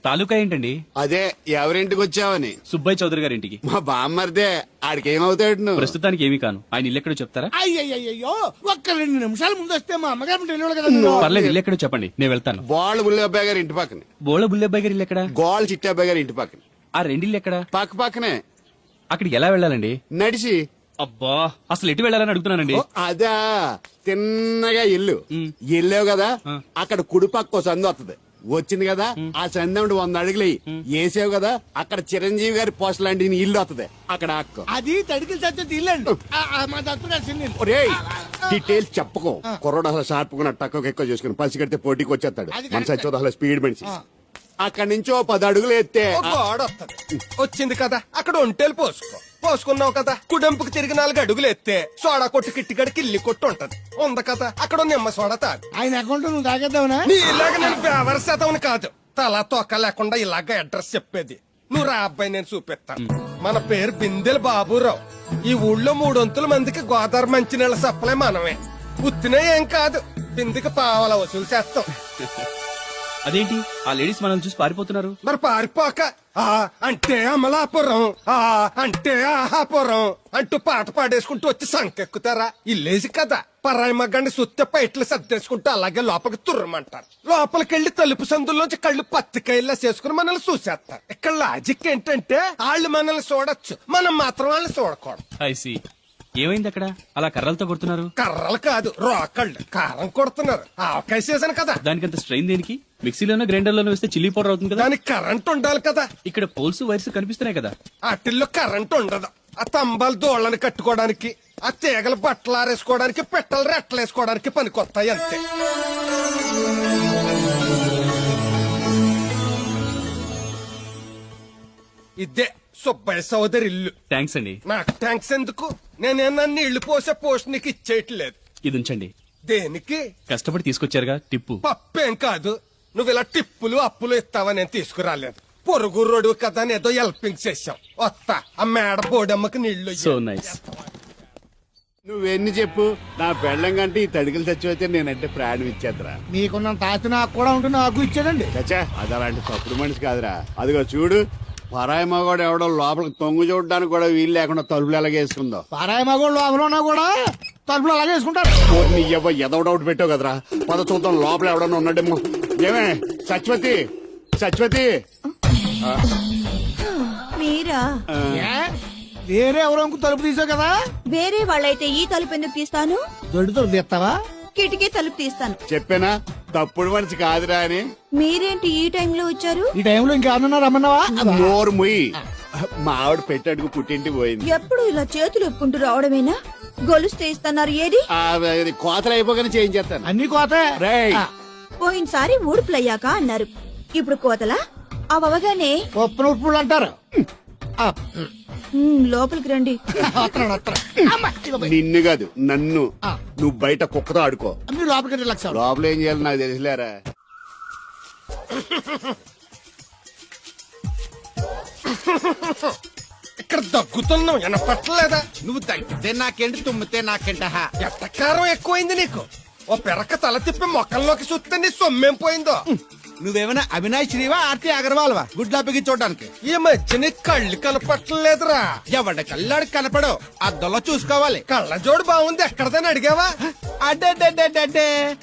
తాలూకా ఏంటండి? అదే ఎవరింటికి వచ్చావని. సుబ్బయ్య చౌదరి గారి ఇంటికి. మా బామ్మర్దే. ఆడికేమవుతాడు నువ్వు? ప్రస్తుతానికి ఏమీ కాను. ఆయన ఇల్లు ఎక్కడో చెప్తారా? అయ్యయ్యో ఒక్క 2 నిమిషాల ముందు వస్తే మా అమ్మగారు తెలియదు కదా నువ్వు. పర్లేదు, ఇల్లు ఎక్కడో చెప్పండి, నేను వెళ్తాను. బోళ్ళ బుల్లి అబ్బాయి గారి ఇంటి పక్కన. బోళ బుల్లెబ్బాయి గారి ఇల్లు ఎక్కడ? గోళ్ళ చిట్టి అబ్బాయి గారి ఇంటి పక్కన. ఆ రెండిల్లు ఎక్కడ? పక్క పక్కనే. అక్కడికి ఎలా వెళ్ళాలండి? నడిచి. అబ్బా, అసలు ఎటు వెళ్ళాలని అడుగుతున్నానండి. ఓ, అదా తిన్నగా ఇల్లు వెళ్ళావు కదా, అక్కడ కుడి పక్క సందు వస్తుంది. వచ్చింది కదా, ఆ సందు 100 అడుగులు వేసావు కదా, అక్కడ చిరంజీవి గారి పోస్ట్ లాంటి ఇల్లు వస్తుంది. అక్కడ అక్క అది తడికి చచ్చేది ఇల్లండి. మా దత్తు చిన్న ఒరేయ్, డీటెయిల్స్ చెప్పకో. కుర్రోడు అసలు షార్ప్ గా తక్కువ ఎక్కువ చేసుకుని పసి కడితే పోటీకి వచ్చేస్తాడు. మన సచ్చి అసలు స్పీడ్ మనిషి. అక్కడి నుంచి 10 అడుగులు ఎత్తే గోడ వస్తుంది. వచ్చింది కదా, అక్కడ ఒంటేలు పోసుకున్నావు కదా, కుడెంపుకు తిరిగి 4 అడుగులు ఎత్తే సోడా కొట్టు కిట్టిగడికి ఇల్లి కొట్టు ఉంటది. ఉంది కదా, అక్కడ నిమ్మ సోడా తాగు. ఆయన అకౌంట్ నువ్వు తాగేద్దావునా? నీ ఇలాగ నేను బేవర శాతం కాదు, తల తొక్క లేకుండా ఇలాగ అడ్రస్ చెప్పేది. నువ్వు రా అబ్బాయి, నేను చూపిస్తాను. మన పేరు బిందెల బాబురావు. ఈ ఊళ్ళో 300 మందికి గోదావరి మంచినీళ్ళ సప్లై మనమే. ఉత్తినే ఏం కాదు, బిందెకి పావల వసూలు చేస్తాం. అదేంటి, ఆ లేడీస్ మనల్ని చూసి పారిపోతున్నారు? మరి పారిపోక ఆ అంటే అమలాపురం, ఆ అంటే ఆహాపురం అంటూ పాట పాడేసుకుంటూ వచ్చి సంకెక్కుతారా? ఇల్లేసి కదా, పరాయి మగ్గండి సుత్తే పైట్లు సర్దేసుకుంటూ అలాగే లోపలికి తుర్రమంటారు. లోపలికెళ్లి తలుపు సందుల్లోంచి కళ్ళు పత్తికాయల్లా చేసుకుని మనల్ని చూసేస్తారు. ఇక్కడ లాజిక్ ఏంటంటే వాళ్ళు మనల్ని చూడొచ్చు, మనం మాత్రం వాళ్ళని చూడకూడదు. ఐసి, ఏమైంది అక్కడ అలా కర్రలతో కొడుతున్నారు? కర్రలు కాదు, రోకళ్ళు కారం కొడుతున్నారు. ఆవకాయ సీజన్ కదా. దానికంత స్ట్రెయిన్ దేనికి? మిక్సీలోనో గ్రైండర్లోనో వేస్తే చిల్లీ పౌడర్ అవుతుంది కదా. దానికి కరెంట్ ఉండాలి కదా. ఇక్కడ పోల్స్ వైర్స్ కనిపిస్తున్నాయి కదా. వాటిల్లో కరెంట్ ఉండదు. ఆ తంబాలు దోళ్ళని కట్టుకోవడానికి, ఆ తీగలు బట్టలు ఆరేసుకోవడానికి, పెట్టలు రెట్టలేసుకోవడానికి పనికొస్తాయి అంతే. ఇదే సుబ్బయ్య సోదరి ఇల్లు. థ్యాంక్స్ అండి. నాకు థ్యాంక్స్ ఎందుకు? నేనేనా నీళ్లు పోసే పోస్ట్ నీకు ఇచ్చేయట్లేదు. ఇది ఉంచండి. దేనికి? కష్టపడి తీసుకొచ్చారుగా టిప్పు. పప్పేం కాదు, నువ్వు ఇలా టిప్పులు అప్పులు ఇస్తావని నేను తీసుకురాలేదు. పొరుగు రోడ్డు కదా అని ఏదో హెల్పింగ్ చేశావు. వస్తా, ఆ మేడ బోడమ్మకి నీళ్లు. So nice. నువ్వెన్ని చెప్పు, నా పెళ్ళం కంటే ఈ తడికలు చచ్చిపోతే నేనంటే ప్రాణం ఇచ్చేద్దరా. మీకున్న తాత నాకు కూడా ఉంటే నాకు ఇచ్చాడండి. చచ్చా, అది అలాంటి తప్పుడు మనిషి కాదురా. అదిగో చూడు, పరాయి మగవాడు ఎవడో లోపలికి తొంగు చూడడానికి కూడా వీలు లేకుండా తలుపులు ఎలాగేసుకుందో. పారాయి మగోళ్ళు లోపల కూడా తలుపులు అలాగే వేసుకుంటారు. నీ ఎదో డౌట్ పెట్టావు కదరా. పద చూద్దాం లోపల ఎవడన్నా ఉన్నాడేమో. ఏమే సత్యవతి, సత్యవతి. మీరా? వేరే ఎవరో తలుపు తీసావు కదా. వేరే వాళ్ళైతే ఈ తలుపు ఎందుకు తీస్తాను? దొడ్డుతో తీస్తావా? కిటికీ తలుపు తీస్తాను. చెప్పానా తప్పుడు మనిషి కాదురా అని. మీరేంటి ఈ టైంలో వచ్చారు? ఈ టైంలో ఇంకేమన్నా రమ్మన్నావా? నోరు ముయ్యి. మా ఆవిడ పెట్టడుకు పుట్టింటికి పోయింది. ఎప్పుడు ఇలా చేతులు ఒప్పుకుంటూ రావడమేనా? గొలుస్తే ఇస్తున్నారు, ఏది? కోతలు అయిపోగానే చేయించేస్తాను. అన్ని కోతే. పోయినసారి ఊడుపులయ్యాక అన్నారు, ఇప్పుడు కోతలా? అవగానే పప్పును ఉప్పులు అంటారు. లోపలికి రండి. నిన్ను కాదు నన్ను. నువ్వు బయట కుక్కతో ఆడుకో. మీరు లోపలికి రిలాక్స్ అవ్వండి. లోపల ఏం చేయాలి నాకు తెలిసిలేరా. ఇక్కడ దగ్గుతున్నావు, వినపట్టలేదా? నువ్వు తగ్గితే నాకేంటి, తుమ్మితే నాకేంట. ఎట్టకారం ఎక్కువైంది నీకు. ఓ పెరక తల తిప్పి మొక్కల్లోకి చూస్తే నీ సొమ్మేం పోయిందో. నువ్వేమైనా అవినాష్ శ్రీవా, ఆర్తి అగర్వాల్వా గుడ్లాపికి చూడడానికి? ఈ మధ్య నీ కళ్ళు కనపట్టలేదురా. ఎవడ కళ్ళాడు కనపడో, అద్దంలో చూసుకోవాలి. కళ్ళజోడు బాగుంది, ఎక్కడదని అడిగావా? అడ్డే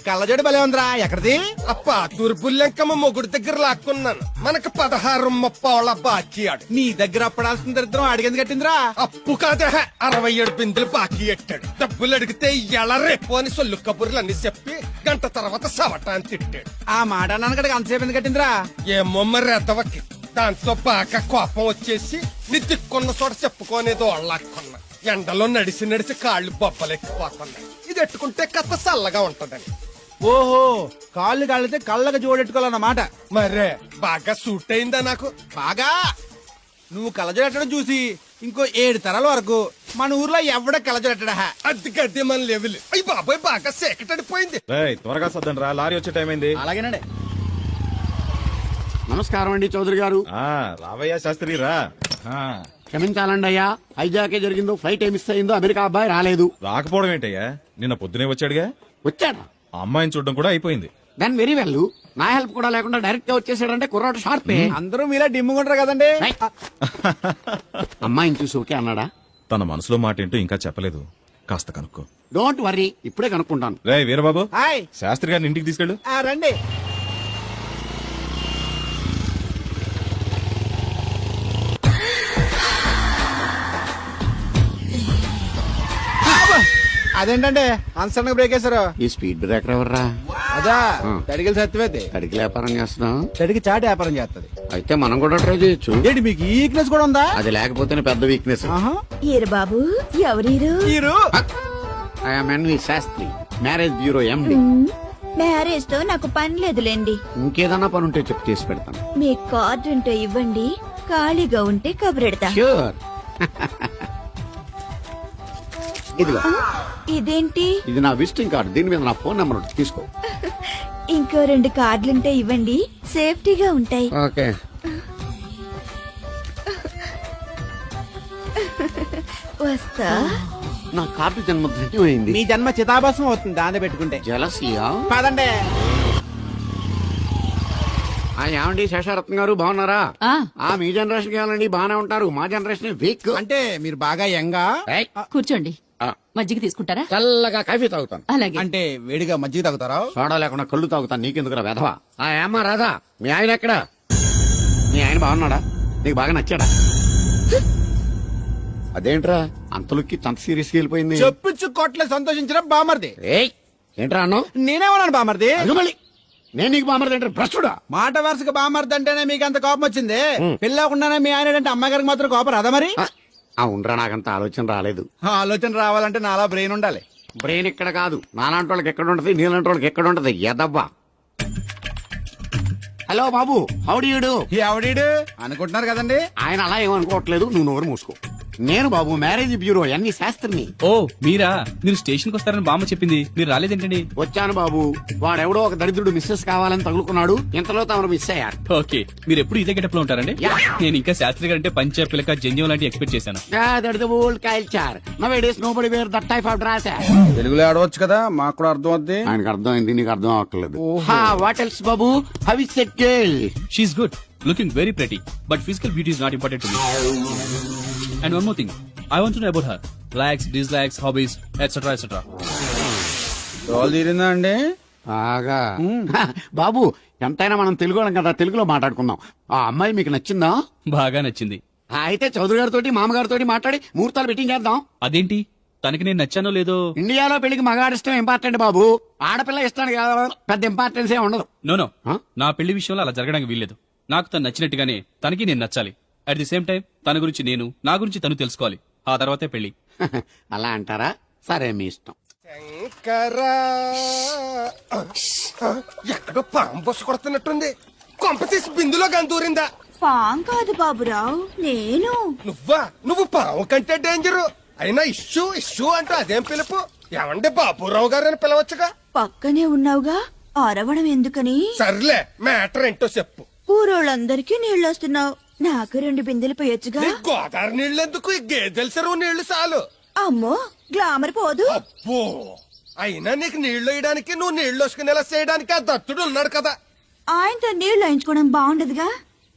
కళ్ళజోడు భలే ఉందిరా. ఎక్కడిది? అప్ప తూర్పుల్లెంకమ్మ మొగుడు దగ్గర లాక్కున్నాను. మనకు 16 బాకీ ఆడు. నీ దగ్గర పడాల్సిన దరిద్రం అడిగింది కట్టిందిరా. అప్పు కాదే, 67 బిందులు బాకీ ఎట్టాడు. డబ్బులు అడిగితే ఎలా రేపు అని సొల్లు కబుర్లు అన్ని చెప్పి గంట తర్వాత సవటాన్ని తిట్టాడు. ఆ మాట నాన్నగడికి అంతసేపు ఎందుకు కట్టిందిరా? ఏమో మరి ఎద్దవకి. దాంతో బాగా కోపం వచ్చేసి నీ దిక్కున్న చోట చెప్పుకోనేదో వాళ్ళకున్నా. ఎండలో నడిసి నడిసి కాళ్ళు బొబ్బలెక్కిపోతున్నాయి. ఇది ఎట్టుకుంటే కథ చల్లగా ఉంటదని. ఓహో, కాళ్ళు కాళ్ళతే కళ్ళగా జోడెట్టుకోవాలన్నమాట. మరే బాగా సూట్ అయిందా నాకు? బాగా. నువ్వు కళ్ళజోడెట్టడం చూసి ఇంకో 7 తరాల వరకు మన ఊర్లో ఎవడ కళ్ళజోడెట్టడా. అది గడ్డి మన లెవెల్. అయ్యి బాబాయ్, బాగా సేకటడిపోయింది. త్వరగా సర్దండి రా, లారీ వచ్చే టైం అయింది. అలాగేనండి. నమస్కారం అండి చౌదరి గారు. రావయ్యా శాస్త్రి రా. క్షమించాలండి అయ్యా, హైజాకే జరిగిందో, ఫ్లైట్ ఏమి మిస్ అయిందో, అమెరికా అబ్బాయి రాలేదు. రాకపోవడం ఏంటయ్యా, నిన్న పొద్దునే వచ్చాడుగా. వచ్చాడా? ఆ అమ్మాయిని చూడడం కూడా అయిపోయింది. Then very well. నా హెల్ప్ కూడా లేకుండా డైరెక్ట్ గా వచ్చేసాడంటే కుర్రాడు షార్పే. అందరూ మీలా డిమ్ముకుంటారు కదండి. రైట్. అమ్మాయిని చూసి ఓకే అన్నాడా? తన మనసులో మాట ఏంటో ఇంకా చెప్పలేదు. కాస్త కనుక్కో. డోంట్ వర్రీ, ఇప్పుడే కనుక్కుంటాను. రే వీరబాబు, హాయ్. శాస్త్రి గారిని ఇంటికి తీసుకెళ్ళు. రండి. అదేంటంటే అన్సన్ బ్రేక్ వేశారు. ఈ స్పీడ్ బ్రేకర్ ఎవర్రా? అదా తడిగిలి సత్యవేతి అడిగి వ్యాపారం చేస్తున్నాం. తడికి చాటి వ్యాపారం చేస్తది. అయితే మనం కూడా ట్రై చేయొచ్చు. ఏంటి మీకు ఈ వీక్నెస్ కూడా ఉందా? అది లేకపోతేనే పెద్ద వీక్నెస్. ఈరు బాబు ఎవరీరు? మీరు I'm NV Shastri, marriage bureau MD. Marriage తో నాకు పని లేదులేండి. ఇంకేదన్నా పని ఉంటే చెప్పు, చేసి పెడతాను. మీ కార్డు ఉంటే ఇవ్వండి, ఖాళీగా ఉంటే కబురెడతా. ష్యూర్. ఇదిగో, ఇదేంటి? ఇది నా విజిటింగ్ కార్డు. దీని మీద నా ఫోన్ నెంబర్ ఉంటుంది, తీసుకో. ఇంకో 2 కార్డులుంటే ఇవ్వండి, సేఫ్టీగా ఉంటాయి. ఓకే. వస్తా. నా కార్డు జన్మ ధన్యమైంది. మీ జన్మ చితాభాసం అవుతుంది దాన్ని పెట్టుకుంటే. జలసియా? కాదండి. ఏమండి శేషారత్న గారు, బాగున్నారా? మీ జనరేషన్ కావాలండి, బాగానే ఉంటారు. మా జనరేషన్ వీక్. అంటే మీరు బాగా యంగా. కూర్చోండి. మజ్జిగ తీసుకుంటారా? చల్లగా కాఫీ తాగుతాను. అలాగే. అంటే వేడిగా మజ్జిగ తాగుతారా? సోడా లేకుండా కళ్ళు తాగుతాను. నీకెందుకురా వెధవా? ఏమ్మా రాధా, మీ ఆయన ఎక్కడా? మీ ఆయన బాగున్నాడా? నీకు బాగా నచ్చాడా? అదేంట్రా అంతలోకి అంత సీరియస్ గా వెళ్ళిపోయింది? చెప్పుచ్చు కొట్లే సంతోషించిన బామర్ది. ఏయ్, ఏంట్రా అన్నావు? నేనేమన్నాను బామర్ది? అదిగో మళ్ళీ నేను నీకు బామర్ది ఏంట్రా భ్రష్టుడా? మాట వరుసగా బామర్ది అంటేనే మీకు అంత కోపం వచ్చింది. పెళ్ళకుండానే మీ ఆయన అంటే అమ్మగారికి మాత్రం కోపం రాదా మరి? ఉండరా, నాకంత ఆలోచన రాలేదు. ఆలోచన రావాలంటే నాలా బ్రెయిన్ ఉండాలి. బ్రెయిన్ ఇక్కడ కాదు, నాలాంటి వాళ్ళకి ఎక్కడ ఉంటది, నీలాంటి వాళ్ళకి ఎక్కడ ఉంటది. ఎదవ్వా. హలో బాబు, హౌ డు యు డు? ఎవడీడు అనుకుంటున్నారు కదండి. ఆయన అలా ఏమనుకోవట్లేదు, నువ్వు నోరు మూసుకో. నేను బాబు మ్యారేజ్ బ్యూరో ఎన్ని శాస్త్రిని. ఓ మీరా? మీరు స్టేషన్ కి వస్తారని బామ్మ చెప్పింది, మీరు రాలేదేంటండి? వచ్చాను బాబు. వాడెవడో ఒక దరిద్రుడు మిస్సెస్ కావాలని తగులుకున్నాడు. ఇంతలో తమరు మిస్ అయ్యారు. ఓకే, మీరు ఎప్పుడు ఇదే గెటప్ లో ఉంటారండి? యా. నేను ఇంకా శాస్త్రి గారు అంటే పంచ పిలక జంజం లాంటి ఎక్స్పెక్ట్ చేశాను. Old culture. Nowadays nobody wear that type of dress. తెలుగులో ఆడవచ్చు కదా, మాకు కూడా అర్థం అవుద్ది. ఆయనకు అర్థమైంది, నీకు అర్థం అవ్వట్లేదు. వాట్ ఎల్స్ బాబు? How is that girl? She is good, looking very pretty, but physical beauty is not important to me. And one more thing, I want to know about her. Likes, dislikes, hobbies, etc. etc. Role తీరిందా అండి? బాగా. బాబు, ఎంతైనా మనం తెలుగు వాళ్ళం కదా, తెలుగులో మాట్లాడుకుందాం. ఆ అమ్మాయి మీకు నచ్చిందా? బాగా నచ్చింది. అయితే చౌదరి గారితో మామగారితో మాట్లాడి ముహూర్తాలు పెట్టింగ్ చేద్దాం. అదేంటి, తనకి నేను నచ్చానో లేదో? ఇండియాలో పెళ్లికి మగాడి ఇష్టం ఇంపార్టెంట్ బాబు. ఆడపిల్ల ఇష్టానికి పెద్ద ఇంపార్టెన్స్ ఏ ఉండదు. నో నా పెళ్లి విషయంలో అలా జరగడానికి వీల్లేదు. నాకు తను నచ్చినట్టుగానే తనకి నేను నచ్చాలి. అట్ ది సేమ్ టైం తన గురించి నేను, నా గురించి తను తెలుసుకోవాలి. ఆ తర్వాతే పెళ్లి. అలా అంటారా? సరే, మీ ఇష్టం. శంకరా, ఎక్కడో పాము బొస్సు కొడుతున్నట్టుంది. కొంప తీసి బిందులో గందూరిందా? పాం కాదు బాబురావు, నేను. నువ్వా? నువ్వు పాము కంటే డేంజరు. అయినా ఇష్యూ అంటూ అదేం పిలుపు? ఏమండి బాబురావు గారు అని పిలవచ్చుగా. పక్కనే ఉన్నావుగా, అరవడం ఎందుకని? సర్లే, మ్యాటర్ ఏంటో చెప్పు. ఊరోళ్ళందరికీ నీళ్ళొస్తున్నావు, నాకు 2 బిందెలు పోయొచ్చుగా. నీ గోదావరి నీళ్ళెందుకు? ఈ గేదెల చెరువు నీళ్లు చాలు. అమ్మో, గ్లామర్ పోదు. అబ్బో, అయినా నీకు నీళ్లు వేయడానికి, నువ్వు నీళ్లు వసుకునేలా చేయడానికి ఆ దత్తుడు ఉన్నాడు కదా. ఆయనతో నీళ్లు వేయించుకోవడం బాగుండదుగా.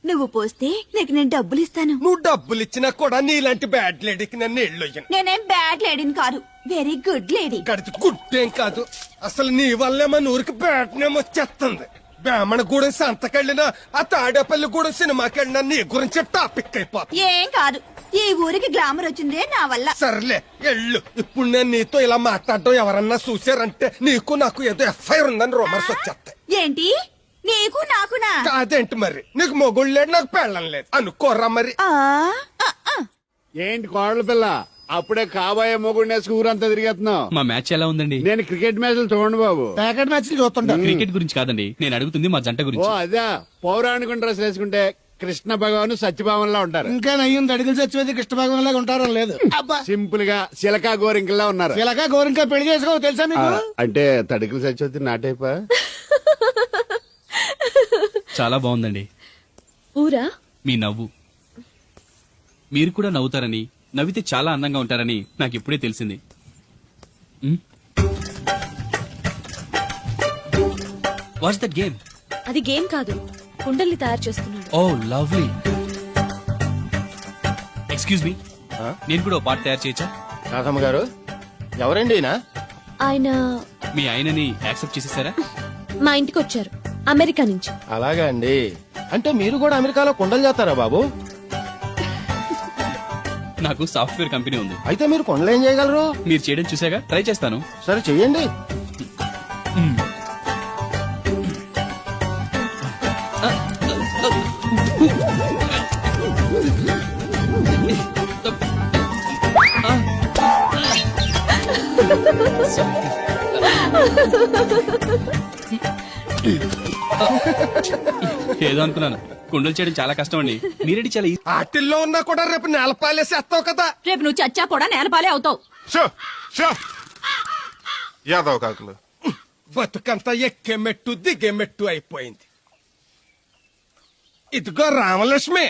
నువ్వు పోస్తే నీకు నేను డబ్బులు ఇస్తాను. నువ్వు డబ్బులు ఇచ్చినా కూడా నీలాంటి బ్యాడ్ లేడీకి నేను నీళ్లు వేయను. నేనేం బ్యాడ్ లేడీని కాదు, వెరీ గుడ్ లేడీ. గడిచి గుడ్డేం కాదు. అసలు నీ వల్లే మన ఊరికి బ్యాడ్ నేమ్ వచ్చేస్తుంది. బ్రాహ్మణగూడెం సంతకెళ్ళినా, ఆ తాడేపల్లిగూడెం సినిమాకెళ్ళినా నీ గురించి టాపిక్ అయిపోతుంది. ఏం కాదు, ఈ ఊరికి గ్లామర్ వచ్చిందే నా వల్ల. సర్లే ఎళ్ళు. ఇప్పుడు నేను నీతో ఇలా మాట్లాడడం ఎవరన్నా చూసారంటే నీకు నాకు ఏదో ఎఫ్ఐఆర్ ఉందని రూమర్స్ వచ్చేస్తాయి. ఏంటి, నీకు నాకునా? కాదేంటి మరి? నీకు మొగుడు లేడు, నాకు పెళ్ళం లేదు అనుకోరా మరి. ఏంటి కోడల పిల్ల, అప్పుడే కాబోయే మొగుడినేసి ఊరంతా తిరిగేస్తున్నావు. మా మ్యాచ్ ఎలా ఉందండి? నేను క్రికెట్ మ్యాచ్లు చూడండి బాబు. ప్యాకెట్ మ్యాచ్లు చూస్తుంటా. క్రికెట్ గురించి కాదండి, నేను అడుగుతుంది మా జంట ఓ గురించి. అదే, పౌరాణిక డ్రెస్ వేసుకుంటే కృష్ణ భగవాన్ సత్యభావంలా ఉంటారు. ఇంకా నయ్యం తడిగిలి చచ్చిపోతే కృష్ణ భగవాన్ లాగా ఉంటారో లేదు. అబ్బా, సింపుల్ గా సిలకా గోరింకల్లా ఉన్నారు. ఇలాగా గోరింకా పెళ్లి చేసుకో తెలుసా మీకు? అంటే తడికలు చచ్చిపోతే నాటైపా. చాలా బాగుందండి. ఊరా? మీ నవ్వు. మీరు కూడా నవ్వుతారని, నవ్వితే చాలా అందంగా ఉంటారని నాకు ఇప్పుడే తెలిసింది. What's that game? అది గేమ్ కాదు, కుండల్ని తయారు చేస్తున్నాడు. Oh lovely. ఎక్స్క్యూజ్ మీ, నేను కూడా ఓ పాట తయారు చేయొచ్చా? రాధమ్మ గారు ఎవరండి ఈయన? ఆయన మీ ఆయనని యాక్సెప్ట్ చేసేసారా? మా ఇంటికి వచ్చారు అమెరికా నుంచి. అలాగా అండి. అంటే మీరు కూడా అమెరికాలో కొండలు చేస్తారా బాబు? నాకు సాఫ్ట్వేర్ కంపెనీ ఉంది. అయితే మీరు కొండలు ఏం చేయగలరు? మీరు చేయడం చూసాగా, ట్రై చేస్తాను. సరే చెయ్యండి. ఏదో అనుకున్నాను. కుండలు చేయడం చాలా కష్టం అండి. మీరేంటి చాలా easy. ఆటిల్లో ఉన్నా కూడా రేపు నేలపాలేసి వేస్తావు కదా. రేపు నువ్వు చచ్చా కూడా నేలపాలే అవుతావు. యాదవ్ కాకులు. బతుకంతా ఎక్కే మెట్టు దిగే మెట్టు అయిపోయింది. ఇదిగో రామలక్ష్మి,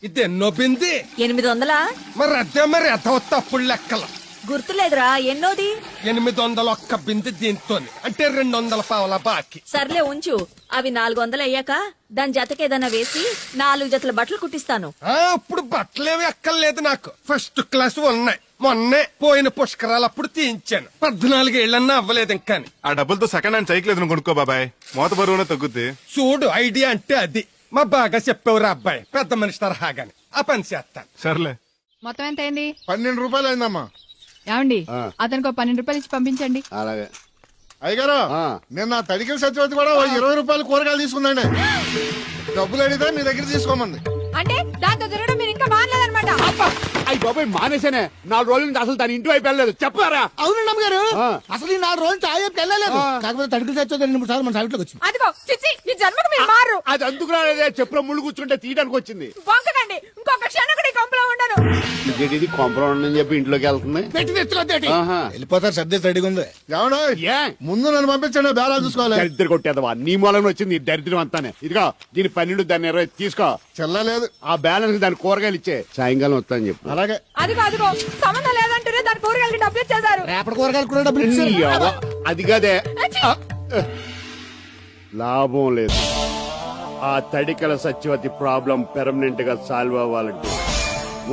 ఇది ఎన్నో బింది? 800. మరి అదే మరి ఎదవ తప్పుడు లెక్కలు. గుర్తులేదురా ఎన్నోది? 801 బింది దీంతో అంటే 200 పావల బాకీ. సర్లే ఉంచు, అవి 400 అయ్యాక దాని జతకేదన్నా వేసి 4 జతల బట్టలు కుట్టిస్తాను. ఇప్పుడు బట్టలేవి ఎక్కర్లేదు నాకు. ఫస్ట్ క్లాస్ ఉన్నాయి. మొన్నే పోయిన పుష్కరాలు అప్పుడు తీయించాను. 14 ఏళ్ళన్నా అవ్వలేదు ఇంకా. ఆ డబ్బులతో సెకండ్ హ్యాండ్ సైకిల్ ఏదైనా కొనుక్కో బాబాయ్, మోత బరువునే తగ్గుద్ది. చూడు, ఐడియా అంటే అది. మా బాగా చెప్పేవారు అబ్బాయి, పెద్ద మనిషి తరహాగాని. ఆ పని చేస్తాను. సర్లే. మొత్తం ఎంత అయింది? 12 రూపాయలు అయిందమ్మా. ఏమండి, అతనికి 12 రూపాయలు ఇచ్చి పంపించండి. అలాగే. అయ్యగారు, నిన్న తడికల సత్యవతి కూడా 20 రూపాయలు కూరగాయలు తీసుకుందండి. డబ్బులు అడిగితే నీ దగ్గర తీసుకోమంది. అంటే దాంతో తిరగడం మీరు ఇంకా మానలేదన్నమాట. అయ్యి బాబాయ్ మానేశానే. 4 రోజుల నుంచి అసలు దాని ఇంటి వైపు వెళ్ళలేదు. చెప్పారా? అవునండి అమ్మగారు, ఆ. అసలు ఈ 4 రోజులు చాయకి వెళ్ళలేదు. కాకపోతే తడికల సత్యవతి 2-3 సార్లు మన సైట్లోకి వచ్చింది. అదిగో చిచ్చి, ఈ జన్మకు మీరు మారు. అది అందుకు రాలేదే, చెప్పులో ముళ్ళు కూర్చుంటే తీయడానికి వచ్చింది. బొంకకండి, ఇంకొక క్షణం కూడా ఈ కొంపలో ఉండను. ఇది కాంపౌండ్ అని చెప్పి ఇంట్లోకి వెళ్తుంది. పెట్టి తెచ్చుకోద్దేటి. ఆహా. వెళ్ళిపోతారు, సర్ది రెడీగా ఉంది. ఏమన్నా ఏ ముందు నన్ను పంపించండి, బేరాలు చూసుకోవాలి. దరిద్ర కొట్టేదవా, నీ మూలంగా వచ్చింది ఈ దరిద్రం అంతానే. ఇదిగో దీని 12, దాన్ని 20 తీసుకో. చెల్లలేదు. ఆ బ్యాలెన్స్ దాని కూరగాయలు ఇచ్చే, సాయంకాలం వస్తాను చెప్పు. అలాగే. అదిగో సంబంధం లేదంటేనే దాని కూరగాయలకి డబ్బులు ఇచ్చేశారు. రేపటి కూరగాయలు కూడా డబ్బులు ఇచ్చారు. నీ అవ్వ, అది కదే. లాభం లేదు. ఆ తడికల సత్యవతి ప్రాబ్లం పెర్మనెంట్ గా సాల్వ్ అవ్వాలంటే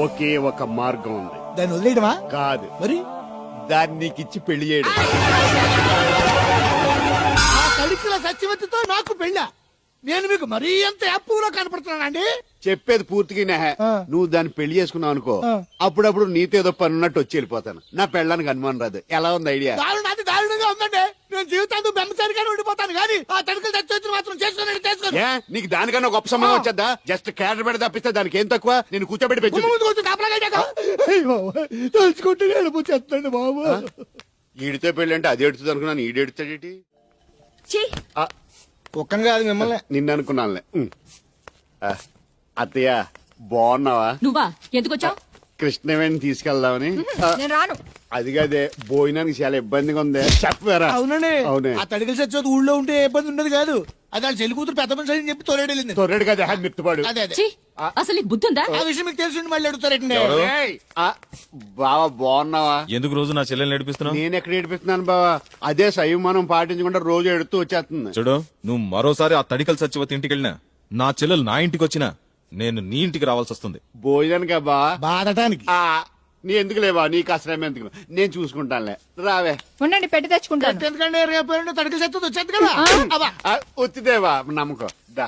ఒకే ఒక మార్గం ఉంది. దాన్ని వదిలేయడమా? కాదు, మరి దాన్ని నీకిచ్చి పెళ్లి చేయడం. ఆ తడికల సత్యవతితో నాకు పెళ్ళా? నేను మీకు మరీ ఎంత యాప్లో కనపడుతున్నానండి. చెప్పేది పూర్తిగా నెహ. నువ్వు దాన్ని పెళ్లి చేసుకున్నావు అనుకో, అప్పుడప్పుడు నీతో ఏదో పని ఉన్నట్టు వచ్చి వెళ్ళిపోతాను. నా పెళ్ళడానికి అనుమానం రాదు. ఎలా ఉంది ఐడియా? దారుణాది దారుణంగా ఉందండి. నేను జీవితాంతం బెమ్మసరిగానే ఉండిపోతాను కానీ ఆ తడికల సత్యవతిని మాత్రం చేసుకోండి. ఏ నీకు దానికన్నా గొప్ప సంబంధం వచ్చేద్దా? జస్ట్ క్యారెట్ పెడితే తప్పిస్తే దానికి ఏం తక్కువ? నేను కూర్చోబెట్టి పెంచు. తలుచుకుంటే ఏడిపోతుంది బాబు. ఈడితో పెళ్లి అంటే అది ఎడుతుంది అనుకున్నాను, ఈడు ఎడుతాడేటి? ఛీ, కుక్కను కాదు మిమ్మల్ని. నిన్ను అనుకున్నానులే. అత్తయ్య బాగున్నావా? నువ్వా ఎందుకు వచ్చావు? కృష్ణవేణి తీసుకెళ్దామని. నేను రాను. అది కాదే, భోజనానికి చాలా ఇబ్బందిగా ఉంది. చెప్పారా? అవునండి. అవునే. ఆ తడికల సత్యవతి ఊళ్ళో ఉంటే ఏ ఇబ్బంది ఉండదు కాదు. అది వాళ్ళ చెల్లి కూతురు పెద్ద మనిషి అని చెప్పి తోలేడెళ్ళింది. తొర్రెడు కదా మిత్తుపాడు. అదే అదే. ఛీ, అసలు నీకు బుద్ధి ఉందా? ఆ విషయం మీకు తెలిసి మళ్ళీ అడుగుతారండి. ఏయ్, బావా బాగున్నావా? ఎందుకు రోజు నా చెల్లెల్ని నడిపిస్తున్నావు? నేను ఎక్కడ ఏడిపిస్తున్నాను బావా? అదే సంయమనం పాటించకుండా రోజు ఎడుతూ వచ్చేస్తుంది. చూడు, నువ్వు మరోసారి ఆ తడికల సత్యవతి ఇంటికి వెళ్ళినా, నా చెల్లెలు నా ఇంటికి వచ్చినా, నేను నీ ఇంటికి రావాల్సి వస్తుంది. భోజనానికి బావా? బాధటానికి. నీ ఎందుకు లేవా? నీకు అసలు ఎందుకు? నేను చూసుకుంటానులే, రావే. ఉండండి, పెట్టి తెచ్చుకుంటాను. ఎందుకంటే రేపు తడికల సత్యవతి వచ్చేది కదా. అబ్బా. వచ్చిదేవా నమ్మకం. దా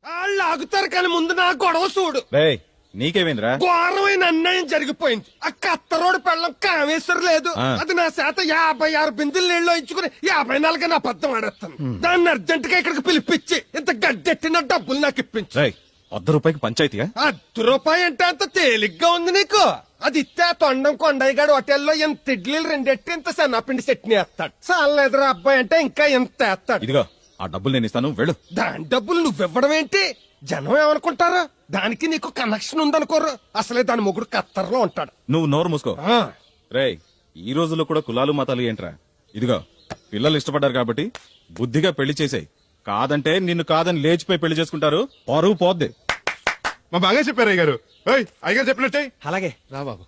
వాళ్ళు ఆగుతారు కానీ ముందు నా గొడవ చూడు. రేయ్, నీకేమైందిరా? ఘోరమైన అన్యాయం జరిగిపోయింది. ఆ కత్తరోడు పెళ్ళం కామేశ్వరం లేదు. అది నా చేత 56 బిందులు నీళ్ళు ఇచ్చుకుని 54 నా అబద్ధం ఆడేస్తాను. దాన్ని అర్జెంట్ గా ఇక్కడికి పిలిపించి ఇంత గడ్డెట్టిన డబ్బులు నాకు ఇప్పించు. రేయ్, ₹100 పంచాయతీయా? ₹1 అంటే అంత తేలిగ్గా ఉంది నీకు? అది ఇస్తే తొండం కొండయ్యగాడు హోటల్లో ఎంత ఇడ్లీలు 2 ఎట్టి ఇంత సన్నపిండి చట్నీ వేస్తాడు. చాలేదురా అబ్బాయి అంటే ఇంకా ఎంత వేస్తాడు. ఇదిగో ఆ డబ్బులు నేను ఇస్తాను, వెళ్ళు. దాని డబ్బులు నువ్వివ్వడం ఏంటి? జనం ఏమనుకుంటారు? దానికి నీకు కనెక్షన్ ఉందనుకోరు. అసలే దాని మొగుడు కత్తర్లో ఉంటాడు. నువ్వు నోరు మూసుకో. రేయ్, ఈ రోజుల్లో కూడా కులాలు మతాలు ఏంట్రా? ఇదిగో పిల్లలు ఇష్టపడ్డారు కాబట్టి బుద్ధిగా పెళ్లి చేసేయ్. కాదంటే నిన్ను కాదని లేచిపోయి పెళ్లి చేసుకుంటారు, పరువు పోద్ది. మా బాగా చెప్పారు అయ్యగారు. అయ్యగారు చెప్పినట్టే. అలాగే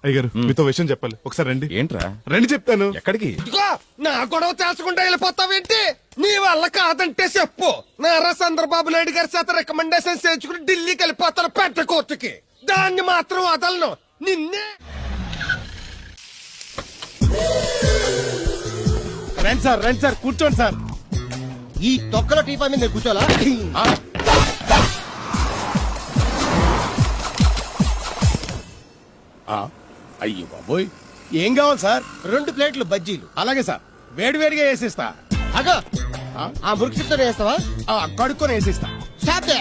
అయ్యగారు మీతో విషయం చెప్పాలి, ఒకసారి రండి. ఏంట్రా? రండి చెప్తాను. ఎక్కడికి? ఇదిగో నా గొడవ తెలుసుకుంటా వెళ్ళిపోతావేంటి? నీ వల్ల కాదంటే చెప్పు. నారా చంద్రబాబు నాయుడు గారి చేత రికమెండేషన్ చేయించుకుని ఢిల్లీకి వెళ్ళిపోతాను పెద్ద కోర్టుకి. దాన్ని మాత్రం వదలను. నిన్నే రండి సార్ కూర్చోండి సార్. ఈ తొక్కలో టీపా మీద నేను కూర్చోలా? అయ్యో బాబోయ్, ఏం కావాలి సార్? 2 ప్లేట్లు బజ్జీలు. అలాగే సార్, వేడివేడిగా వేసిస్తా. అగో ఆ మురికి చిప్తో వేస్తావా? కడుక్కొని వేసిస్తా. స్టాప్ దే.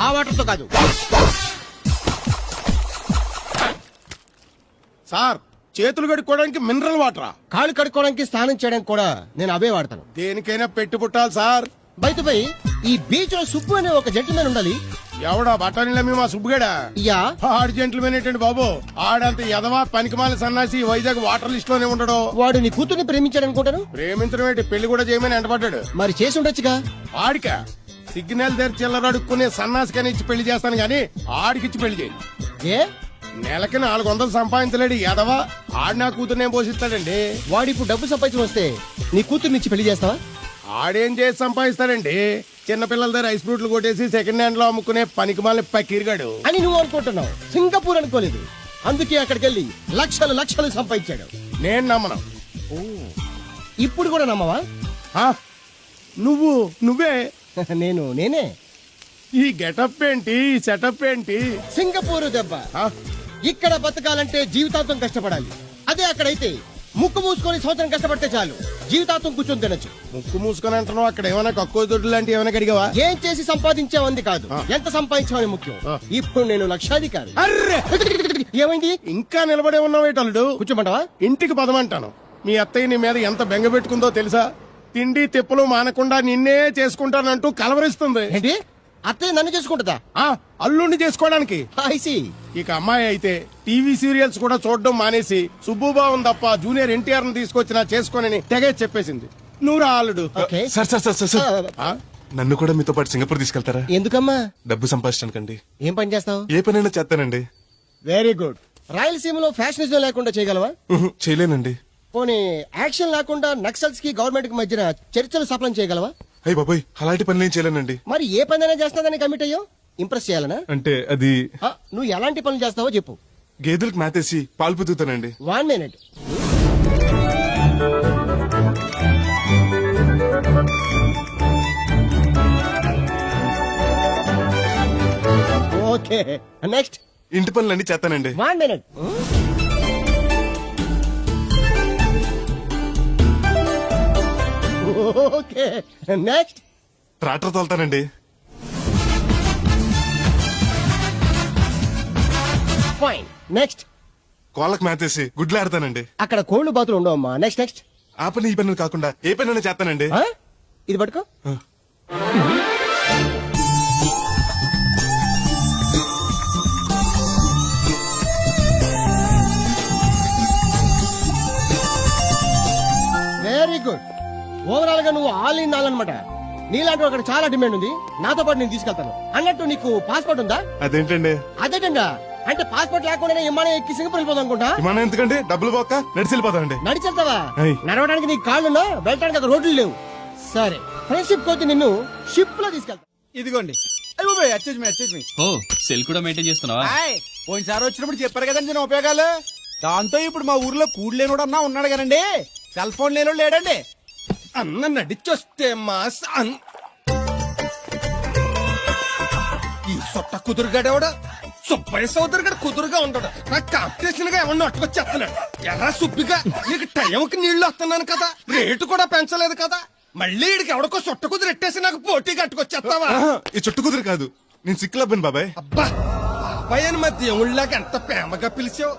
ఆ వాటర్ తో కాదు సార్, చేతులు కడుక్కోవడానికి మినరల్ వాటరా? కాళ్ళు కడుక్కోవడానికి స్నానం చేయడానికి కూడా నేను అవే వాడతాను. దేనికైనా పెట్టి పుట్టాలి సార్. బయటపై ఈ బీచ్ లో సుబ్బు అనే ఒక జెంటిల్మెన్ ఉండాలి. ఎవడా బఠానీల మా సుబ్బుగడా? యా ఆడు జెంట్లమేన్ ఏంటండి బాబు? ఆడంత ఎదవా పనికిమాల సన్నాసి వైజాగ్ వాటర్ లిస్ట్ లోనే ఉండడు. వాడు నీ కూతుర్ని ప్రేమించాడు అనుకుంటాను. ప్రేమించడం ఏంటి, పెళ్లి కూడా చేయమని ఎంటపడ్డాడు. మరి చేసి ఉండొచ్చుగా. ఆడిక సిగ్నల్ దగ్గర చిల్లర అడుక్కునే సన్నాసికని ఇచ్చి పెళ్లి చేస్తాను గాని ఆడికిచ్చి పెళ్లి చేయి. ఏ నెలకి 400 సంపాదించలేడు ఎదవా. ఆడి నా కూతురునే పోషిస్తాడండి. వాడు ఇప్పుడు డబ్బు సంపాదించి వస్తే నీ కూతుర్ని ఇచ్చి పెళ్లి చేస్తావా? ఆడేం చేసి సంపాదిస్తాడండి? చిన్నపిల్లల దగ్గర ఐస్ ఫ్రూట్లు కొట్టేసి సెకండ్ హ్యాండ్ లో అమ్ముకునే పనికిమాల పకీర్గాడు అని నువ్వు అనుకుంటున్నావు. సింగపూర్ అనుకోలేదు. అందుకే అక్కడికి వెళ్ళి లక్షలు లక్షలు సంపాదించాడు. నేను నమ్మను. ఇప్పుడు కూడా నమ్మవా? ఆ? నువ్వే నేనే ఈ గెటప్ ఏంటి, ఈ సెటప్ ఏంటి? సింగపూర్ దెబ్బ. ఆ? ఇక్కడ బతకాలంటే జీవితాంతం కష్టపడాలి. అదే అక్కడైతే ముక్కు మూసుకొని సంవత్సరం కష్టపడితే చాలు, జీవితాంతం కూర్చొని తినచ్చు. ముక్కు మూసుకొని అంటున్నావు, అక్కడ ఏమైనా కక్కువ దొడ్డు లాంటి ఏమైనా కడిగావా? ఏం చేసి సంపాదించావంది కాదు, ఎంత సంపాదించావని ముఖ్యం. ఇప్పుడు నేను లక్షాధికారి. అర్రే, ఏమైంది? ఇంకా నిలబడే ఉన్నావు ఏటల్లుడు? కూర్చోమంటావా? ఇంటికి పదమంటాను. మీ అత్తయ్య నీ మీద ఎంత బెంగ పెట్టుకుందో తెలుసా? తిండి తిప్పలు మానకుండా నిన్నే చేసుకుంటానంటూ కలవరిస్తుంది. ఏంటి? అత్తయ్య నన్ను చేసుకుంటుందా? ఆ అల్లుండి చేసుకోవడానికి. ఐసి. ఇక అమ్మాయి అయితే టీవీ సీరియల్స్ కూడా చూడడం మానేసి సుబ్బుబాబుని తప్ప జూనియర్ ఎన్టీఆర్ ని తీసుకొచ్చినా చేసుకోనని తెగే చెప్పేసింది. నువ్వు రా అల్లుడు. ఓకే. సార్ ఆ? నన్ను కూడా మీతో పాటు సింగపూర్ తీసుకెళ్తారా? ఎందుకమ్మా? డబ్బు సంపాదించడానికండి. ఏం పని చేస్తావు? ఏ పనైనా చేస్తానండి. Very good. రాయలసీమలో ఫ్యాషనిజం లేకుండా చేయగలవా? చేయలేనండి. పోనీ యాక్షన్ లేకుండా నక్సల్స్ కి గవర్నమెంట్ కి మధ్యన చర్చలు సఫలం చేయగలవా? అయ్యి బాబాయ్, అలాంటి పనులు ఏం చేయలేనండి. మరి ఏ పనైనా చేస్తాదని కమిట్ అయ్యో? ఇంప్రెస్ చేయాలనా? అంటే అది నువ్వు ఎలాంటి పనులు చేస్తావో చెప్పు. గేదెలకు మేతేసి పాలు పుతుతానండి. 1 minute. Okay, next. ఇంటి పనులన్నీ చేస్తానండి. 1 minute. Okay, next. ట్రాక్టర్ తోలుతానండి. Fine, next. కోళ్ళకు మేతేసి గుడ్లు ఆడతానండి. అక్కడ కోళ్లు బాతులు ఉండవమ్మా. Next next. ఆ పని ఈ పని కాకుండా ఏ పనైనా చేస్తానండి. ఇది పట్టుకో. Very good. ఓవరాల్ గా నువ్వు ఆల్ ఇన్ ఆల్ అనమాట. నీలాంటి అక్కడ చాలా డిమాండ్ ఉంది. నాతో పాటు నేను తీసుకెళ్తాను. అన్నట్టు నీకు పాస్పోర్ట్ ఉందా? అదేంటండి? అదేటంగా అంటే పాస్పోర్ట్ లేకుండానే విమానం ఎక్కి సింగపూర్ వెళ్ళిపోదాం అనుకుంటా. విమానం ఎందుకంటే డబ్బులు పోక నడిచి వెళ్ళిపోతానండి. నడిచెళ్తావా? అయ్. నడవడానికి నీకు కాళ్ళున్నా, వెళ్ళడానికి అక్కడ రోడ్లు లేవు. సరే, ఫ్రెండ్షిప్ కొద్ది నిన్ను షిప్ లో తీసుకెళ్తా. ఇదిగోండి. అచ్చేజ్ మీ. ఓ సెల్ కూడా మెయింటైన్ చేస్తున్నావా? పోయినసారి వచ్చినప్పుడు చెప్పారు కదండి నేను ఉపయోగాలు. దాంతో ఇప్పుడు మా ఊర్లో కూడలేనోడు అన్నా ఉన్నాడు కదండి. సెల్ ఫోన్ లేనోడు లేడండి. అన్న నడిచొస్తే మాస్ ఈ సొట్ట కుదురుగాడేవాడు సుబ్బయ్య సోదరు గడు కుదురుగా ఉంటాడు. నాకు కాంపిటీషన్ గా ఏమన్నా అట్టుకొచ్చేస్తున్నాడు. ఎర్రా సుబ్బిగా, నీకు టైంకి నీళ్లు వస్తున్నాను కదా, రేటు కూడా పెంచలేదు కదా, మళ్ళీ ఇడికి ఎవడికో సొట్ట కుదురు ఎట్టేసి నాకు పోటీ కట్టుకొచ్చేస్తావా? ఈ చుట్టు కుదురు కాదు, నేను సిక్కులబ్బాను బాబాయ్. అబ్బా, బాబాయ్ అని మా దేవుళ్ళకి ఎంత ప్రేమగా పిలిచావు.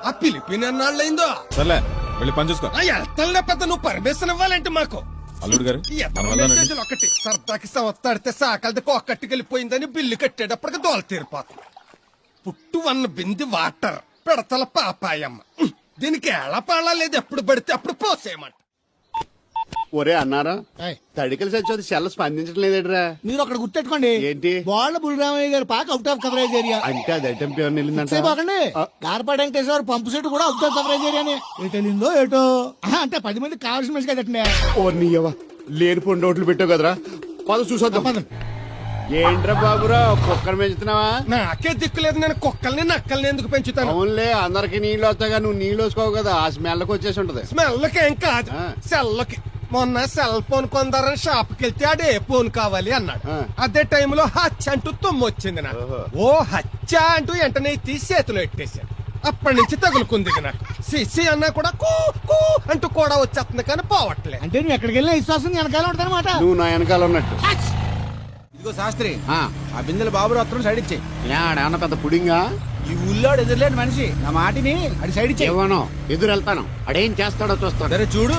ఆ పిలిపినన్నాళ్ళైందో. సర్లే, వెళ్ళి పని చూసుకో. వెళ్తాలే పెద్ద, నువ్వు పర్మిషన్ ఇవ్వాలంటే మాకు. అల్లుడు గారు ఈ ఎత్తనాలు మెసేజ్లు ఒకటి సరదాకి సంవత్సరాడితే సాకలిది కోకట్టుకెళ్ళిపోయిందని బిల్లు కట్టేటప్పటికి దోల తీరిపోతుంది. పుట్టు 1 బింది వాటర్ పెడతల పాపాయమ్మ. దీనికి ఎలా పాడా లేదు, ఎప్పుడు పడితే అప్పుడు పోసేయమంట. ఒరే అన్నారా ఏయ్. తడికలు చచ్చి సెల్ల స్పందించడం లేదేట్రా మీరు అక్కడ గుర్తెట్టుకోండి ఏంటి? బాళ్ళ బుల్రామయ్య గారి పాక అవుట్ ఆఫ్ కవరేజ్ ఏరియా అంటే అది ఐటమ్ పేరు వెళ్ళిందంట బాగండి కార్పాడు వెంకటేశ్వర పంపు సెట్ కూడా అవుట్ ఆఫ్ కవరేజ్ ఏరియానే ఎటు వెళ్ళిందో ఏటో అంటే 10 మంది కావాల్సిన మనిషి కదండి ఓ నీయవా లేని పొండి రోడ్లు పెట్టావు కదరా పద చూసొద్దాం ఏంట్రా బాబురా కుక్కర్ పెంచుతున్నావా నాకే దిక్కులేదు, నేను కుక్కల్ని నక్కల్ని ఎందుకు పెంచుతాను? అవునులే అందరికి నీళ్ళు వస్తాగా నువ్వు నీళ్ళు వేసుకోవు కదా ఆ స్మెల్కి వచ్చేసి ఉంటది స్మెల్కి ఏం కాదు, ఆ. సెల్కి. మొన్న సెల్ ఫోన్ కొందరని షాప్కి వెళ్తే ఆడే ఫోన్ కావాలి అన్నాడు. ఆ. అదే టైంలో హచ్చ అంటూ తుమ్ము వచ్చింది నాకు. ఓ హచ్చ అంటూ వెంటనే తీసి చేతిలో ఎట్టేశాను. అప్పటి నుంచి తగులుకుంది ఇది నాకు. సిసి అన్నా కూడా కూ కూ అంటూ కూడా వచ్చేస్తుంది కానీ పోవట్లేదు. అంటే నువ్వు ఎక్కడికి వెళ్ళినా విశ్వాసం వెనకాల ఉంటానమాట నువ్వు నా వెనకాల ఉన్నట్టు ఇదిగో శాస్త్రి, ఆ, ఆ బిందెల బాబు రత్నం సైడ్ ఇచ్చేయి. ఏమన్నా పెద్ద పుడింగా ఈ ఊళ్ళో ఎదురులేని మనిషి, నా మాటిని అది సైడ్ ఇచ్చేయి. ఇవ్వను ఎదురు వెళ్తాను అడేం చేస్తాడో చూస్తాడు సరే చూడు.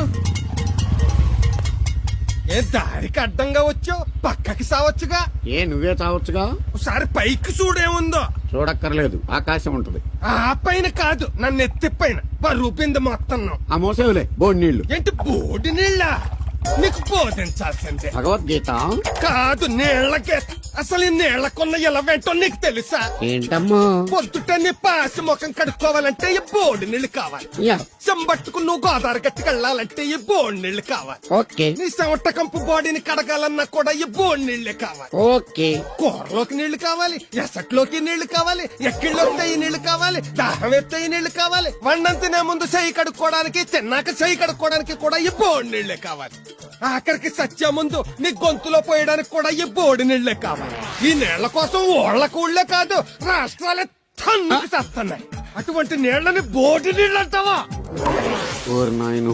ఏ దారికి అడ్డంగా వచ్చావు, పక్కకి సావచ్చుగా. ఏ నువ్వే చావచ్చుగా ఒకసారి పైకి చూడేముందో. చూడక్కర్లేదు ఆకాశం ఉంటది ఆ పైన కాదు, నన్ను ఎత్తి పైన రూపింది మొత్తం. ఆ మోసేవులే బోడి నీళ్లు ఏంటి బోడి నీళ్ళ? నీకు బోధించాల్సిందే. భగవద్గీత కాదు, నీళ్ళకే. అసలు ఈ నీళ్ళకున్న ఎలా వెంటో నీకు తెలుసా? ఏంటమ్మా పొద్దుట నీ పాసి ముఖం కడుక్కోవాలంటే ఈ బోడి నీళ్లు కావాలి. యా. చెంబట్టుకు నువ్వు గోదావరి గట్టుకు వెళ్ళాలంటే ఈ బోడి నీళ్లు కావాలి. ఓకే నీ చెమటకంపు బాడీని కడగాలన్నా కూడా ఈ బోడి నీళ్లే కావాలి. ఓకే కూరలోకి నీళ్లు కావాలి, ఎసట్లోకి నీళ్లు కావాలి, ఎక్కిళ్ళొస్తే ఈ నీళ్లు కావాలి, దాహం ఎత్తే ఈ నీళ్లు కావాలి. వండంతినే ముందు చెయ్యి కడుక్కోవడానికి, తిన్నాక చెయ్యి కడుక్కోవడానికి కూడా ఈ బోడి నీళ్లే కావాలి. ఆఖరికి సత్య ముందు నీ గొంతులో పోయడానికి కూడా ఈ బోడి నీళ్లే కావాలి. ఈ నీళ్ల కోసం ఓళ్లకు ఊళ్ళే కాదు, రాష్ట్రాలే తన్నుకు చేస్తున్నాయి. అటువంటి నీళ్లని బోడి నీళ్ళు అంటావా? ఓరి నాయను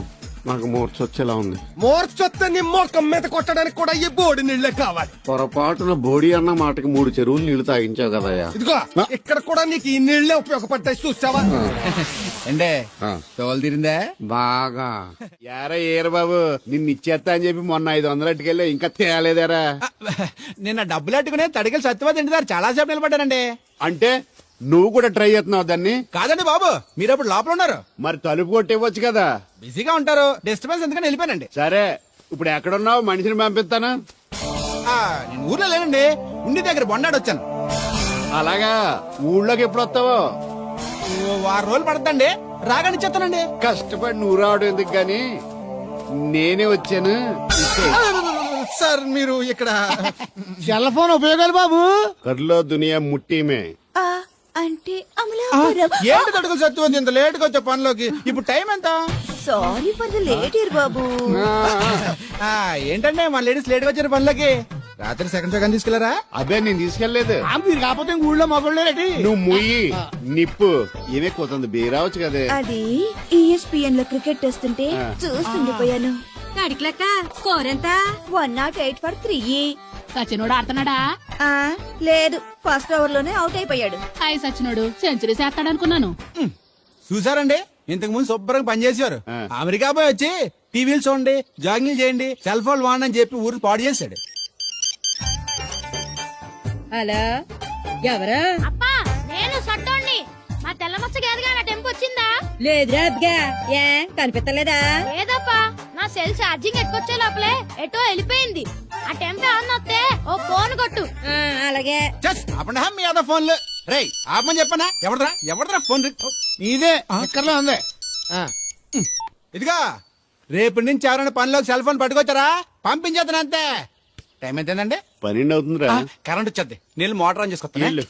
నాకు మూర్చొచ్చేలా ఉంది మోర్చొత్తే నీ మోకం మీద కొట్టడానికి కూడా ఈ బోడి నీళ్లే కావాలి. పొరపాటున బోడి అన్న మాటకి 3 చెరువులు నీళ్లు తాగించావు కదయ్యా ఇదిగో ఇక్కడ కూడా నీకు ఈ నీళ్లే ఉపయోగపడ్డాయి, చూసావా? ఏండే ఆ. తోలు తీరిందా? బాగా యారా ఏరు బాబు నిన్ను ఇచ్చేస్తా అని చెప్పి మొన్న 500 అట్టుకెళ్ళి ఇంకా తేలేదారా నిన్న డబ్బులు అట్టుకునే తడికలు సత్యవతి ఇంటి దగ్గర చాలా సేపు నిలబడ్డానండి. అంటే నువ్వు కూడా ట్రై చేస్తున్నావు దాన్ని కాదండి బాబు, మీరు అప్పుడు లోపల ఉన్నారు, మరి తలుపు కొట్టివ్వచ్చు కదా బిజీగా ఉంటారు, డిస్టర్బెన్స్ ఎందుకని వెళ్ళిపోయానండి. సరే ఇప్పుడు ఎక్కడున్నావు మనిషిని పంపిస్తాను నేను ఊర్లో లేనండి, ఉండి దగ్గర బొండాడు వచ్చాను. అలాగా ఊళ్ళోకి ఎప్పుడు వస్తావో ఓ 6 రోజులు పడద్దండి, రాగానే చెప్తానండి. కష్టపడి నువ్వు రావడం ఎందుకు గాని నేనే వచ్చాను సార్ మీరు ఇక్కడ సెల్ ఫోన్ ఉపయోగాలు బాబు కర్లో దునియా ముట్టిమే ఆ, అంటే అమలాపురం. ఏంటి తడుకులు సత్యవతి ఇంత లేట్ గా వచ్చే పనిలోకి? ఇప్పుడు టైం ఎంత? Sorry for the late year బాబు. ఏంటంటే మా లేడీస్ లేట్ గా వచ్చారు పనిలోకి. రాత్రి సెకండ్ సెకండ్ తీసుకెళ్లారా? అదే నేను తీసుకెళ్లేదు మీరు కాకపోతే ఊళ్ళో మగోళ్ళేటి నువ్వు ముయ్యి నిప్పు ఏమే కోతుంది బీరావచ్చు కదే అది ESPN లో క్రికెట్ వస్తుంటే చూస్తుండిపోయాను. అడిక్లక్క స్కోర్ ఎంత? 108 for 3. సచినోడు ఆడుతున్నాడా? ఆ, లేదు ఫస్ట్ ఓవర్ లోనే అవుట్ అయిపోయాడు. హాయ్ సచినోడు సెంచరీ చేస్తాడు అనుకున్నాను. చూసారండి, ఇంతకు ముందు శుభ్రంగా పనిచేసేవారు. అమెరికా పోయి వచ్చి టీవీలు చూడండి, జాగింగ్ చేయండి, సెల్ ఫోన్ వాడండి అని చెప్పి ఊరు పాడు చేశాడు. హలో, ఎవరా? అప్పా నేను సట్టోణ్ణి. మా తెల్ల మచ్చ గేదగా నా టెంపు వచ్చిందా? లేదురా అబ్బిగా, ఏ కనిపించలేదా? లేదప్పా, నా సెల్ ఛార్జింగ్ ఎక్కొచ్చే లోపలే ఎటో వెళ్ళిపోయింది. ఆ టెంపే ఆన్ వస్తే ఓ ఫోన్ కొట్టు. ఆ, అలాగే. అప్పుడు మీ అదా ఫోన్లు రే ఆపమని చెప్పనా? ఎవడరా ఫోన్ ఇదే ఎక్కడలో ఉంది ఇదిగా రేపు నుంచి ఎవరైనా పనిలోకి సెల్ ఫోన్ పట్టుకొచ్చారా పంపించేద్దాను అంతే. టైం ఎంతేనండి? 12 అవుతుందిరా కరెంట్ వచ్చేది, నీళ్ళు మోటార్ ఆన్ చేసుకొస్తాను. నీళ్ళు.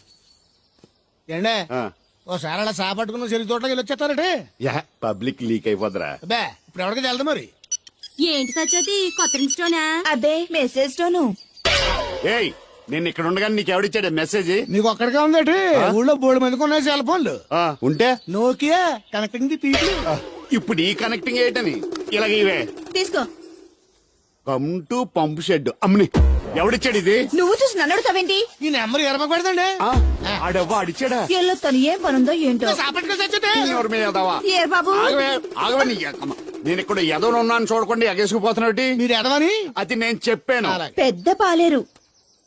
ఏండే ఆ. ఓసారి అలా సాపట్టుకున్న చెరుకు తోటలోకి వెళ్ళి వచ్చేస్తారటే యా పబ్లిక్ లీక్ అయిపోద్రా అబ్బే ఇప్పుడు ఎవరికి వెళ్దాం మరి ఏంటి సత్యవతి కొత్త రింగ్స్టోనా? అబ్బే మెసేజ్ తోను. ఏయ్ నేను ఇక్కడ ఉండగానే నీకు ఎవడిచ్చాడు మెసేజ్ నీకు ఒక్కడికే ఉందేటి ఊళ్ళో 3 మందికి ఉన్నాయి సెల్ ఫోన్లు. ఉంటే నోకియా కనెక్టింగ్ ది పీపుల్. ఇప్పుడు ఈ కనెక్టింగ్ ఏంటని ఇలాగ ఇవే తీసుకో. కమ్ టు పంప్ షెడ్ అమ్మని ఎవడిచ్చాడు ఇది నువ్వు చూసి నన్ను అడుగుతావేంటి? ఈ నెంబర్ ఎరమకు పెడదండి ఆడవ్వ అడిచాడా ఎల్లో తను ఏం పనుందో ఏంటో. ఎవరి మీద ఎదవా? ఏ బాబు ఆగవే నీ అక్కమ్మ. నేను ఇక్కడ ఎదవను ఉన్నాను చూడకుండా ఎగేసుకుపోతున్నాడు మీరు ఎదవని అది నేను చెప్పాను పెద్ద పాలేరు.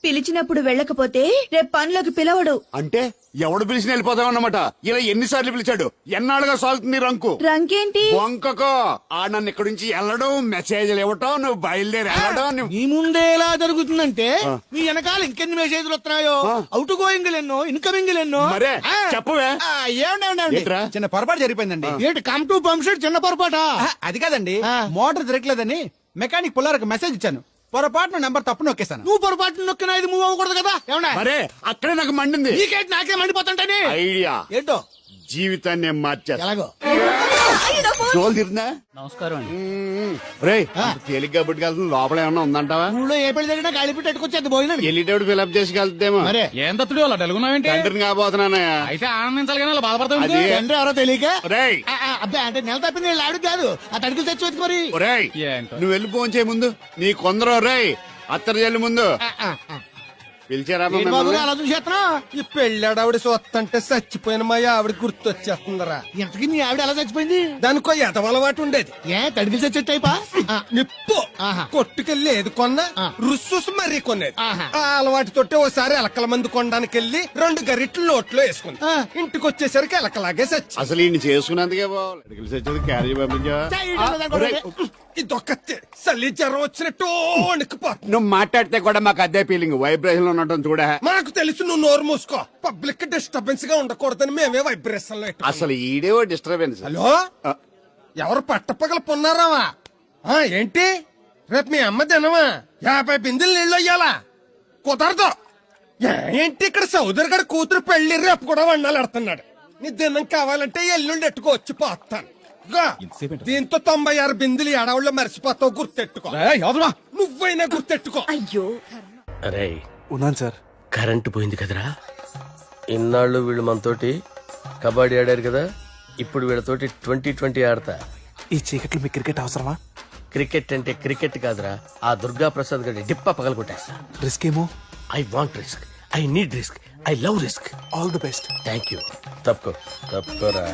పిలిచినప్పుడు వెళ్ళకపోతే రేపు పనిలోకి పిలవడు. అంటే ఎవడు పిలిచిన వెళ్ళిపోతాం అన్నమాట. ఇలా ఎన్నిసార్లు పిలిచాడు? ఎన్నాళ్ళుగా సాగుతుంది ఈ రంకు. రంకేంటి? వంకకో ఆ నన్ను ఇక్కడి నుంచి వెళ్ళడం, మెసేజ్లు ఇవ్వటం, నువ్వు బయలుదేరి వెళ్ళడం. నీ ముందే ఎలా జరుగుతుందంటే మీ వెనకాల ఇంకెన్ని మెసేజ్లు వస్తున్నాయో, అవుట్ గోయింగ్ ఎన్నో, ఇన్కమింగ్ ఎన్నో. మరే చెప్పవే. ఏమండి ఏంట్రా? చిన్న పొరపాటు జరిగిపోయిందండి. ఏంటి కమ్ టు పంప్ షెడ్ చిన్న పొరపాట? అది కాదండి, మోటార్ తిరగలేదని మెకానిక్ పుల్లారకు మెసేజ్ ఇచ్చాను. పొరపాటున నెంబర్ తప్పు నొక్కేస్తాను. నువ్వు పొరపాటు నొక్కినా ఇది మూవ్ అవ్వకూడదు కదా? ఏమన్నా మరే అక్కడే నాకు మండింది. నీకేంటి నాకే మండిపోతుంటని ఐడియా ఏంటో జీవితాన్ని మార్చేస్తా. ఎలాగో జోలు తిరిగినా నమస్కారం అండి. రే తేలిగ్గా పుట్టుకెళ్తుంది. లోపల ఏమన్నా ఉందంటావా? ఊళ్ళో ఏ పెళ్లి జరిగినా కలిపి పెట్టుకొచ్చేది పోయినాడు. వెళ్ళేటప్పుడు ఫిలప్ చేసి వెళ్తేమో. మరే ఏం తత్తుడు అలా డలుగున్నావేంటి? తండ్రిని కాబోతున్నానయ్యా. అయితే ఆనందించాలి కానీ అలా బాధపడతావు అది తండ్రి ఎవరో తెలియక రేయ్ అబ్బాయి అంటే నెల తప్పింది వీళ్ళు ఆవిడ కాదు. ఆ తడికలు తెచ్చి వెతుకు మరి. ఒరేయ్ ఏంటో. నువ్వు వెళ్ళి ఫోన్ చేయ ముందు. నీ కొందరు రేయ్ అత్తరు చెల్లి ముందు పిలిచారా ఏంటి బాబు అలా చూసేస్తున్నా? ఈ పెళ్ళాడావిడ సొత్తంటే చచ్చిపోయిన మా ఆవిడ గుర్తొచ్చేస్తుందరా. ఇంతకీ నీ ఆవిడ ఎలా చచ్చిపోయింది? దానికో ఎదవలవాటు ఉండేది. ఏ తడికలు తెచ్చి టైపా? నిప్పు ఆహా. కొట్టుకెళ్ళి ఏది కొన్నా రుస్సుస్ మరీ కొనేది. ఆహా. ఆ అలవాటుతోటి ఓసారి ఎలకల మందు కొనడానికి వెళ్ళి 2 గరిట్లు నోట్లో వేసుకుంది. ఇంటికి వచ్చేసరికి ఎలకలాగే సచ్చి. అసలు ఈయన చేసుకున్నందుకే బాగుంది. వచ్చేది క్యారేజ్ పంపించా. ఇదొక చలి జ్వరం వచ్చినట్టు వణికిపోతుంది. నువ్వు మాట్లాడితే కూడా మాకు అదే ఫీలింగ్. వైబ్రేషన్ లో ఉండటం చూడ. మాకు తెలుసు నువ్వు నోరు మూసుకో. పబ్లిక్ డిస్టర్బెన్స్ గా ఉండకూడదని మేమే వైబ్రేషన్ లో పెట్టాం. అసలు ఈడేవో డిస్టర్బెన్స్. హలో ఎవరు పట్టపగల పొన్నారావా? ఏంటి రేపు మీ అమ్మ తినవా? 50 బిందెలు నీళ్ళు అయ్యాలా? కుదరదు. ఏంటి ఇక్కడ సౌదరి గడ కూతురు పెళ్లి రేపు కూడా వండాలి ఎడుతున్నాడు. నీ దినం కావాలంటే ఎల్లుండి ఎట్టుకో వచ్చి పోతాను. దీంతో 96 బిందెలు ఎడవుల్లో మర్చిపోతావు. గుర్తెట్టుకో. నువ్వైనా గుర్తెట్టుకో. అయ్యో అరే ఉన్నాను సార్. కరెంటు పోయింది కదరా. ఇన్నాళ్ళు వీళ్ళు మనతోటి కబడ్డీ ఆడారు కదా, ఇప్పుడు వీళ్ళతోటి 2020 ఆడతా. ఈ చీకట్లో మీ క్రికెట్ అవసరమా? క్రికెట్ అంటే క్రికెట్ కాదురా, ఆ దుర్గా ప్రసాద్ గడి డిప్ప పగల కొట్టేస్తా. రిస్క్ ఏమో. I want risk, I need risk, I love risk. All the best. Thank you. తప్పుకోరా.